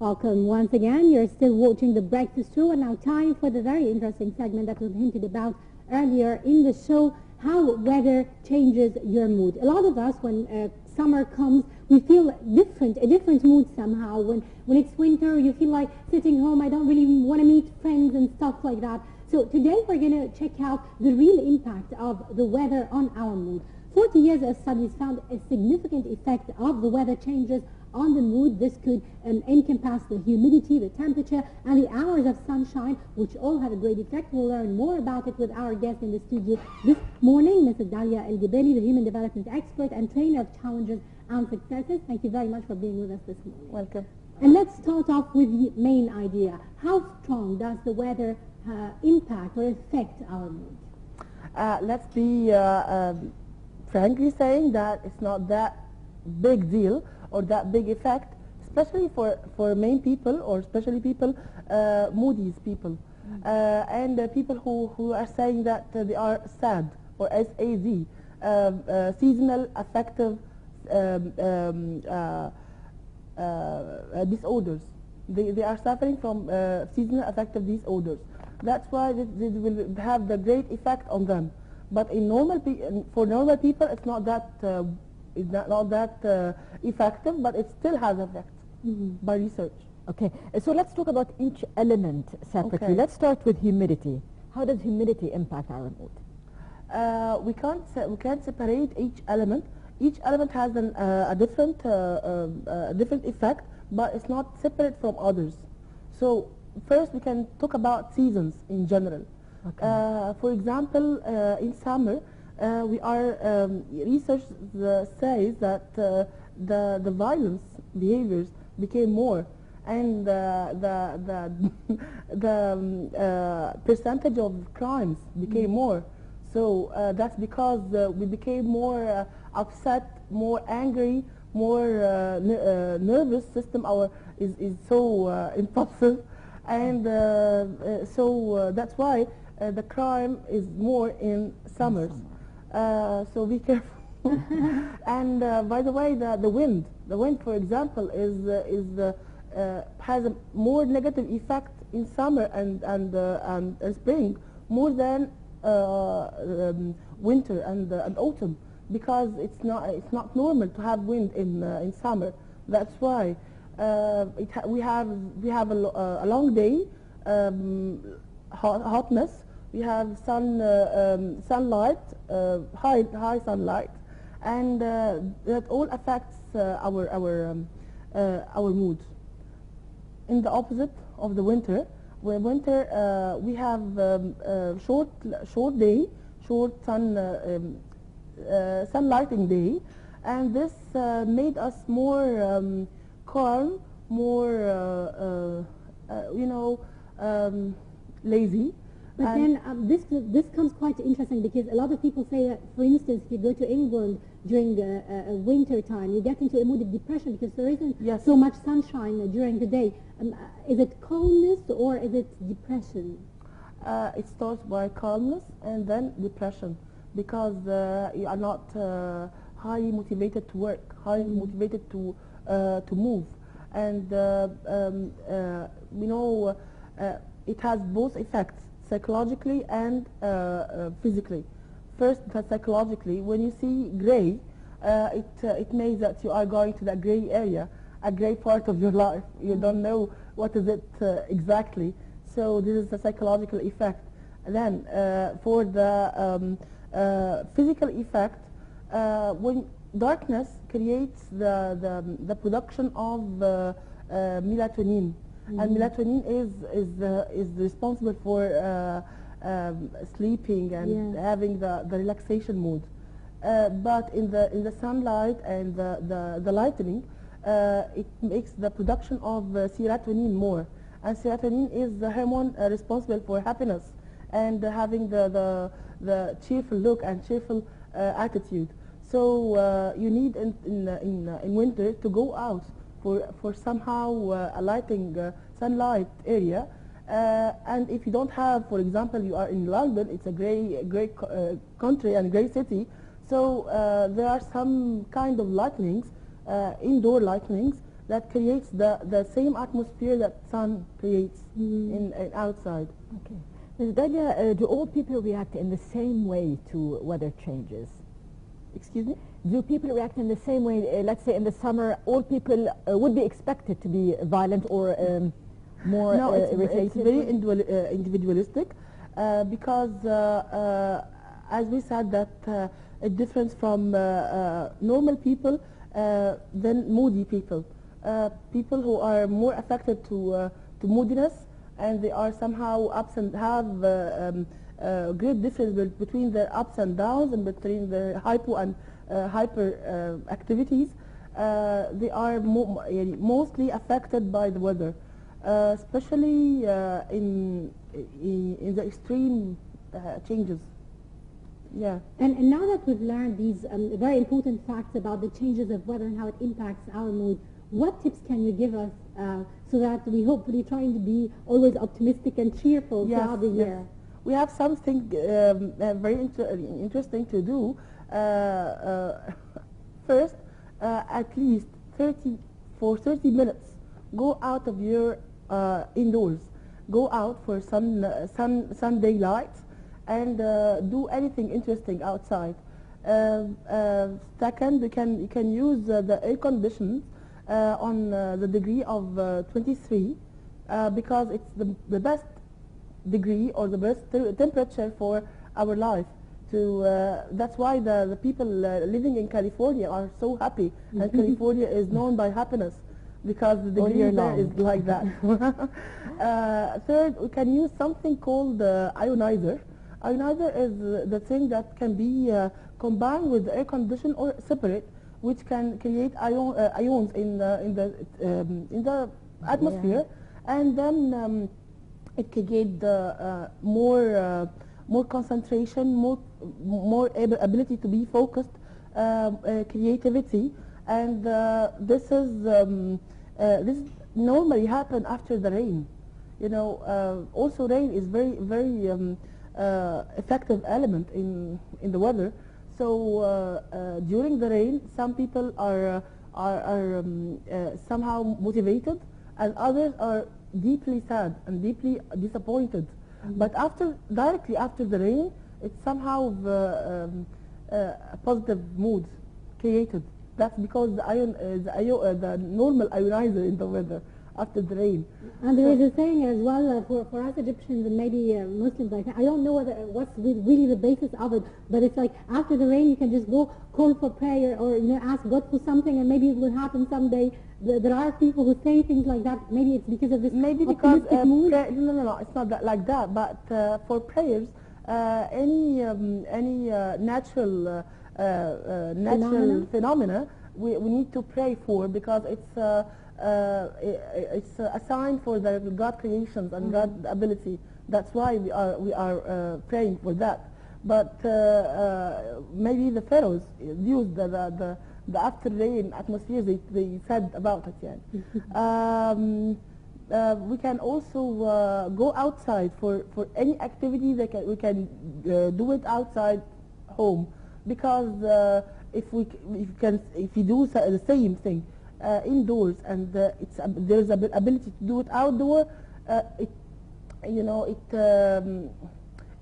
Welcome once again. You're still watching The Breakfast Show, and now time for the very interesting segment that was hinted about earlier in the show, how weather changes your mood. A lot of us, when summer comes, we feel a different mood somehow. When it's winter, you feel like sitting home, I don't really want to meet friends and stuff like that. So today we're going to check out the real impact of the weather on our mood. 40 years of studies found a significant effect of the weather changes on the mood. This could encompass the humidity, the temperature, and the hours of sunshine, which all have a great effect. We'll learn more about it with our guest in the studio this morning, Mrs. Dalia El-Gebeli, the Human Development Expert and Trainer of Challenges and Successes. Thank you very much for being with us this morning. Welcome. And let's start off with the main idea. How strong does the weather impact or affect our mood? Let's be frankly saying that it's not that big deal or that big effect, especially for main people, or especially people, moody people, and people who are saying that they are SAD or SAD, seasonal affective disorders. They are suffering from seasonal affective disorders. That's why this will have the great effect on them. But in for normal people, it's not that effective, but it still has effect by research. Okay, so let's talk about each element separately. Okay. Let's start with humidity. How does humidity impact our mood? We can't separate each element. Each element has a different effect, but it's not separate from others. So first, we can talk about seasons in general. Okay. For example, in summer, research says that the violence behaviors became more, and the percentage of crimes became more. So that's because we became more upset, more angry, more nervous system. Is so impulsive, and so that's why the crime is more in summers. So be careful. And by the way, the wind, for example, has a more negative effect in summer and spring more than winter and autumn, because it's not normal to have wind in summer. That's why we have a long day, hotness. We have sunlight, high sunlight, and that all affects our mood. In the opposite of the winter, where winter we have short day, short sunlighting day, and this made us more calm, more lazy. But then this comes quite interesting, because a lot of people say that, for instance, if you go to England during winter time, you get into a mood of depression because there isn't so much sunshine during the day. Is it calmness or is it depression? It starts by calmness and then depression, because you are not highly motivated to work, highly motivated to move, and it has both effects, psychologically and physically. First, psychologically, when you see gray, it means that you are going to that gray area, a gray part of your life. You don't know what is it exactly. So this is the psychological effect. Then for the physical effect, when darkness creates the production of melatonin. And melatonin is responsible for sleeping and having the relaxation mood. But in the sunlight and the lightning, it makes the production of serotonin more. And serotonin is the hormone responsible for happiness and having the cheerful look and cheerful attitude. So you need in winter to go out for somehow a lighting sunlight area, and if you don't have, for example, you are in London, it's a great country and great city, so there are some kind of lightnings, indoor lightnings, that creates the same atmosphere that sun creates in outside. Okay. Ms. Dalia, do all people react in the same way to weather changes? Excuse me? Do people react in the same way? Let's say in the summer, all people would be expected to be violent or more irritated? It's very individualistic because, as we said, that it differs from normal people than moody people. People who are more affected to moodiness, and they are somehow ups and have great difference between their ups and downs and between the hypo and hyper activities. They are mostly affected by the weather, especially in the extreme changes. Yeah. And now that we've learned these very important facts about the changes of weather and how it impacts our mood, what tips can you give us so that we hopefully trying to be always optimistic and cheerful throughout the year? We have something very interesting to do. First, at least 30 minutes, go out of your indoors. Go out for sun daylight and do anything interesting outside. Second, you can use the air conditioning on the degree of 23 because it's the best degree or the best temperature for our life. That's why the people living in California are so happy, and California is known by happiness because the degree there is like that. Third, we can use something called ionizer. Ionizer is the thing that can be combined with the air conditioner or separate, which can create ions in the atmosphere, and then it can get more concentration, more ability to be focused, creativity, and this normally happen after the rain. You know, also rain is very effective element in the weather. So during the rain, some people are somehow motivated, and others are deeply sad and deeply disappointed. But directly after the rain, it's somehow a positive mood created. That's because the normal ionizer in the weather after the rain. And there is a saying as well for us Egyptians and maybe Muslims. I don't know what's really the basis of it, but it's like after the rain you can just go call for prayer or ask God for something, and maybe it will happen someday. There are people who say things like that. Maybe it's because of this optimistic mood. No, it's not like that. But for prayers, any natural phenomena we need to pray for, because it's a sign for the God creations and God ability. That's why we are praying for that. But maybe the pharaohs used the after rain atmosphere they said about it. Yeah. We can also go outside for any activity that we can do it outside home, because if you do the same thing indoors and there's an ability to do it outdoor, it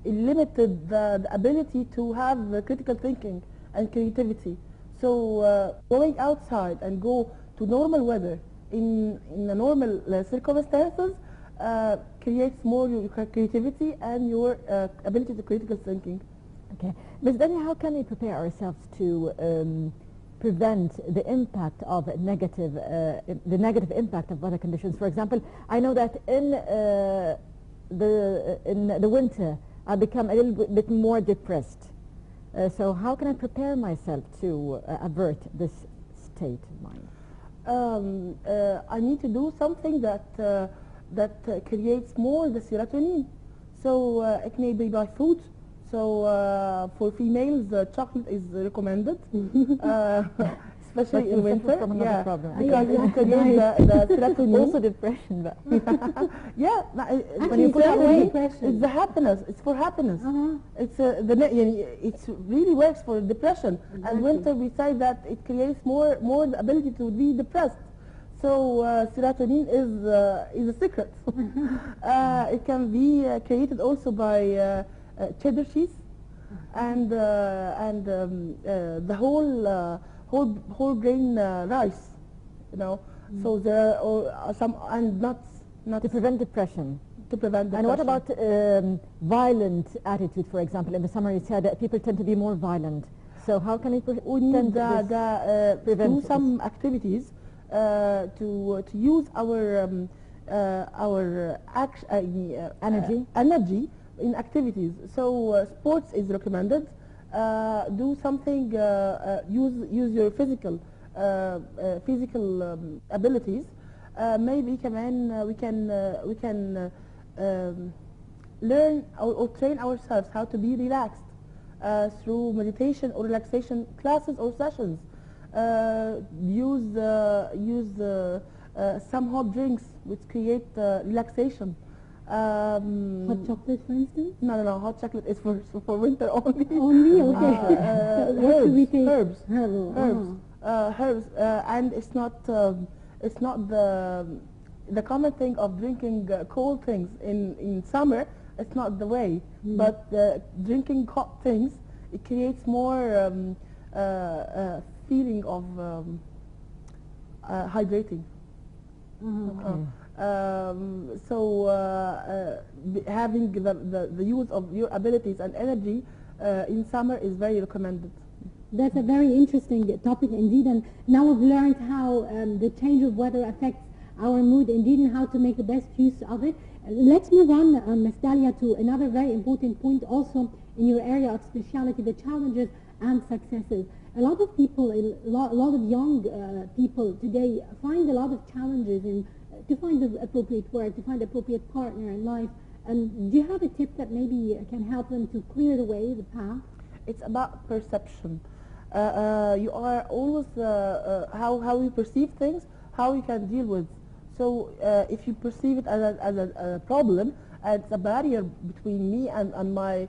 limited the ability to have critical thinking and creativity. So going outside and go to normal weather in the normal circumstances creates more your creativity and your ability to critical thinking. Okay. Ms. Dalia, how can we prepare ourselves to prevent the impact of the negative impact of weather conditions? For example, I know that in the winter I become a little bit more depressed. So how can I prepare myself to avert this state of mind? I need to do something that creates more the serotonin. So it may be by food. So for females, chocolate is recommended, especially in winter. Yeah, because it creates the serotonin. Also depression, but yeah, when you put it away, it's the happiness. It's for happiness. It's it really works for depression. Exactly. And winter, we say that it creates more the ability to be depressed. So serotonin is a secret. It can be created also by cheddar cheese and the whole grain rice, you know. So there are some and nuts To prevent depression. to prevent And what depression. about violent attitude, for example? In the summer you said that people tend to be more violent. So how can we We need prevent do this? some activities to use our energy in activities. So sports is recommended. Do something. Use your physical abilities. Maybe we can learn or train ourselves how to be relaxed through meditation or relaxation classes or sessions. Use some hot drinks which create relaxation. Hot chocolate, for instance? No. Hot chocolate is for winter only. Only? Okay. What should we take? Herbs. Herbal. Herbs. And it's not the common thing of drinking cold things in summer. It's not the way. But drinking hot things, it creates more feeling of hydrating. Having the use of your abilities and energy in summer is very recommended. That's a very interesting topic indeed, and now we've learned how the change of weather affects our mood indeed and how to make the best use of it. Let's move on, Ms. Dalia, to another very important point also in your area of specialty, the challenges and successes. A lot of people, a lot of young people today find a lot of challenges in to find the appropriate work, to find the appropriate partner in life. And do you have a tip that maybe can help them to clear the way, the path? It's about perception. You are always how you perceive things, how you can deal with. So if you perceive it as a problem, and it's a barrier between me and my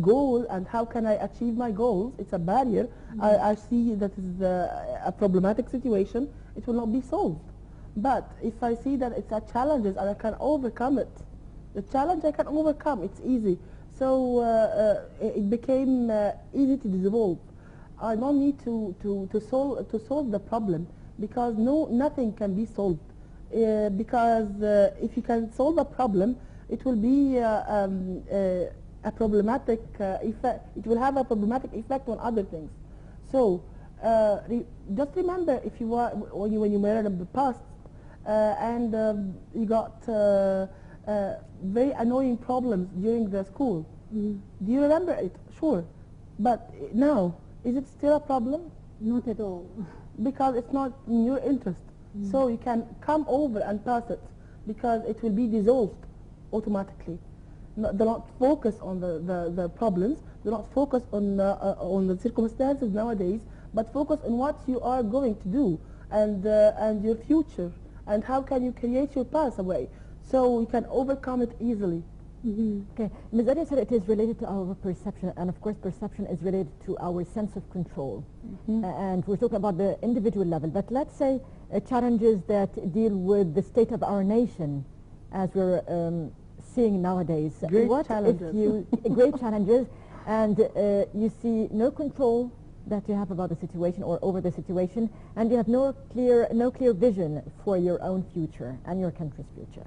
goal, and how can I achieve my goals, it's a barrier. I see that is a problematic situation, it will not be solved. But if I see that it's a challenge and I can overcome it, the challenge I can overcome, it's easy. So it became easy to dissolve. I don't need to solve the problem, because nothing can be solved. Because if you can solve a problem, it will be a problematic effect. It will have a problematic effect on other things. So just remember, if you are when you were in the past and you got very annoying problems during the school. Do you remember it? Sure. But now, is it still a problem? Not at all. Because it's not in your interest. So you can come over and pass it, because it will be dissolved automatically. Do not focus on the problems. Do not focus on the circumstances nowadays, but focus on what you are going to do and your future, and how can you create your path away, so you can overcome it easily. Okay, Ms. Dalia said it is related to our perception, and of course perception is related to our sense of control. And we're talking about the individual level, but let's say challenges that deal with the state of our nation, as we're seeing nowadays. Great What challenges. if you great challenges, and you see no control that you have about the situation or over the situation, and you have no clear vision for your own future and your country's future?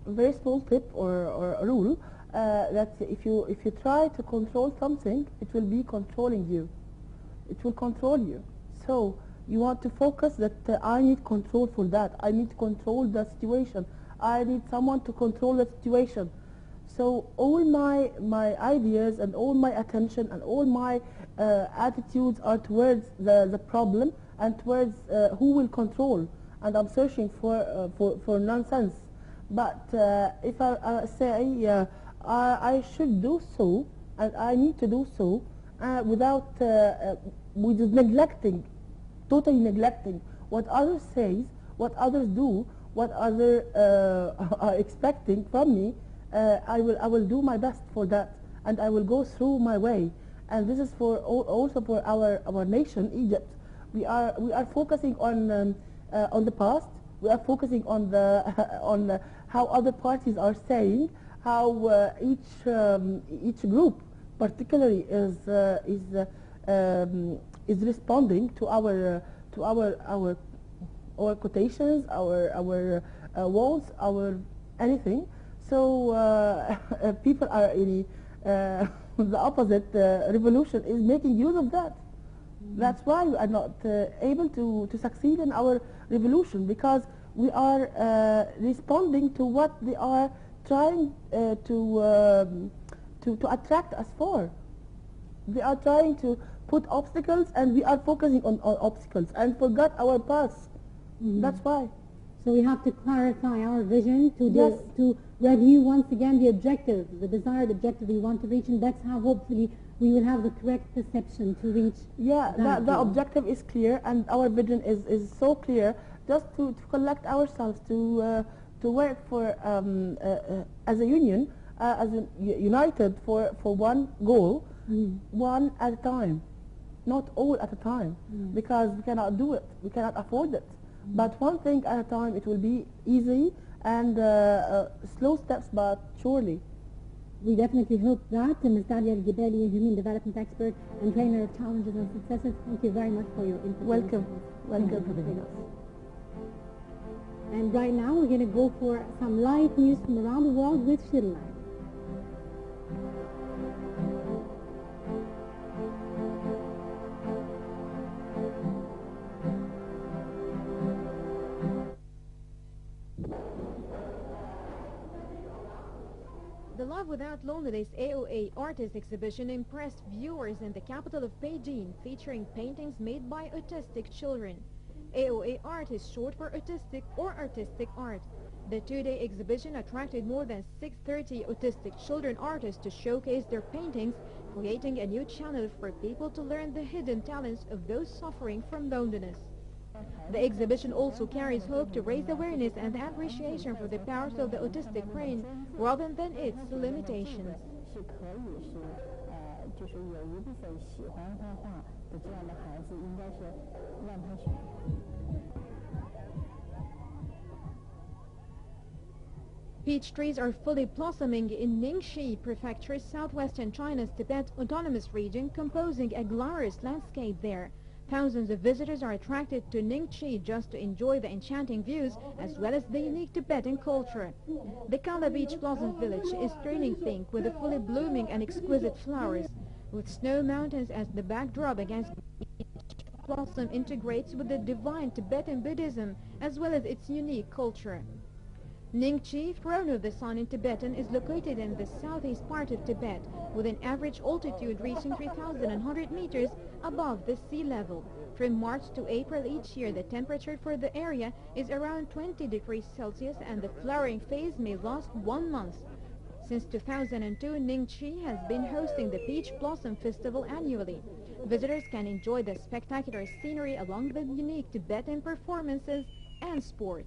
Very small tip or a rule that if you try to control something, it will be controlling you. It will control you. So you want to focus that I need control for that. I need to control the situation. I need someone to control the situation. So all my ideas and all my attention and all my attitudes are towards the problem and towards who will control. And I'm searching for nonsense. But if I say I should do so and I need to do so without neglecting, totally neglecting what others say, what others do, what others are expecting from me, I will do my best for that, and I will go through my way. And this is for also for our nation, Egypt. We are focusing on on the past. We are focusing on the on how other parties are saying, how each group particularly is responding to our quotations, our walls, our anything. So people are in the opposite revolution is making use of that. That's why we are not able to succeed in our revolution, because we are responding to what they are trying to attract us for. They are trying to put obstacles, and we are focusing on obstacles and forgot our past. That's why. So we have to clarify our vision to Yes. to review once again the objective, the desired objective we want to reach, and that's how hopefully we will have the correct perception to reach. Yeah, that the goal. objective is clear, and our vision is so clear. Just to collect ourselves, to work for as a union, united for one goal, one at a time, not all at a time, because we cannot do it, we cannot afford it. But one thing at a time, it will be easy and slow steps, but surely. We definitely hope that. Ms. Dalia Al-Jibali, a human development expert and trainer of challenges and successes, thank you very much for your input. Welcome, welcome for visiting us. And right now we're going to go for some live news from around the world with Shirley. The Love Without Loneliness AOA Artist Exhibition impressed viewers in the capital of Beijing, featuring paintings made by autistic children. AOA art is short for autistic or artistic art. The two-day exhibition attracted more than 630 autistic children artists to showcase their paintings, creating a new channel for people to learn the hidden talents of those suffering from loneliness. The exhibition also carries hope to raise awareness and appreciation for the powers of the autistic brain rather than its limitations. 是可以是就是有一部分喜欢画画的这样的孩子，应该是让他选。 Peach trees are fully blossoming in Ningxi Prefecture, southwestern China's Tibet Autonomous Region, composing a glorious landscape there. Thousands of visitors are attracted to Ningxi just to enjoy the enchanting views as well as the unique Tibetan culture. The Kala Beach Blossom Village is turning pink with the fully blooming and exquisite flowers. With snow mountains as the backdrop against each blossom integrates with the divine Tibetan Buddhism as well as its unique culture. Ningxi, throne of the sun in Tibetan, is located in the southeast part of Tibet, with an average altitude reaching 3,100 meters above the sea level. From March to April each year, the temperature for the area is around 20 degrees Celsius, and the flowering phase may last 1 month. Since 2002, Ningxi has been hosting the Peach Blossom Festival annually. Visitors can enjoy the spectacular scenery along with unique Tibetan performances and sport.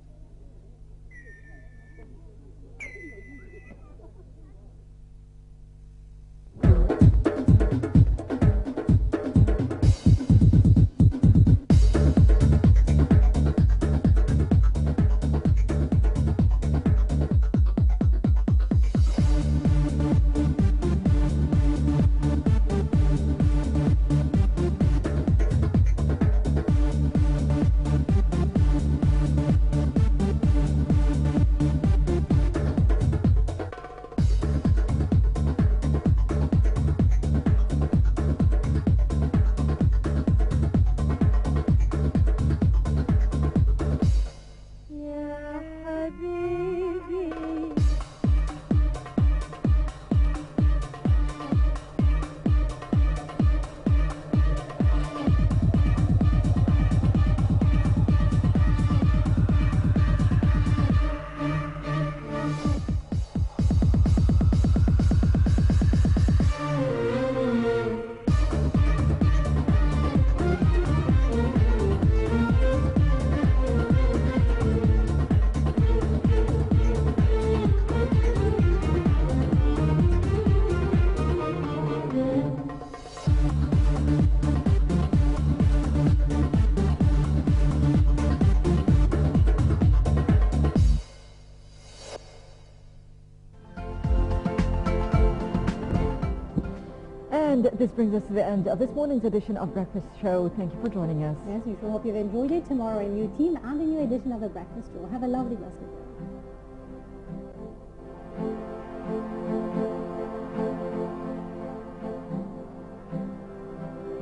And this brings us to the end of this morning's edition of Breakfast Show. Thank you for joining us. As usual, hope you've enjoyed it. Tomorrow a new team and a new edition of The Breakfast Show. Have a lovely rest of the day.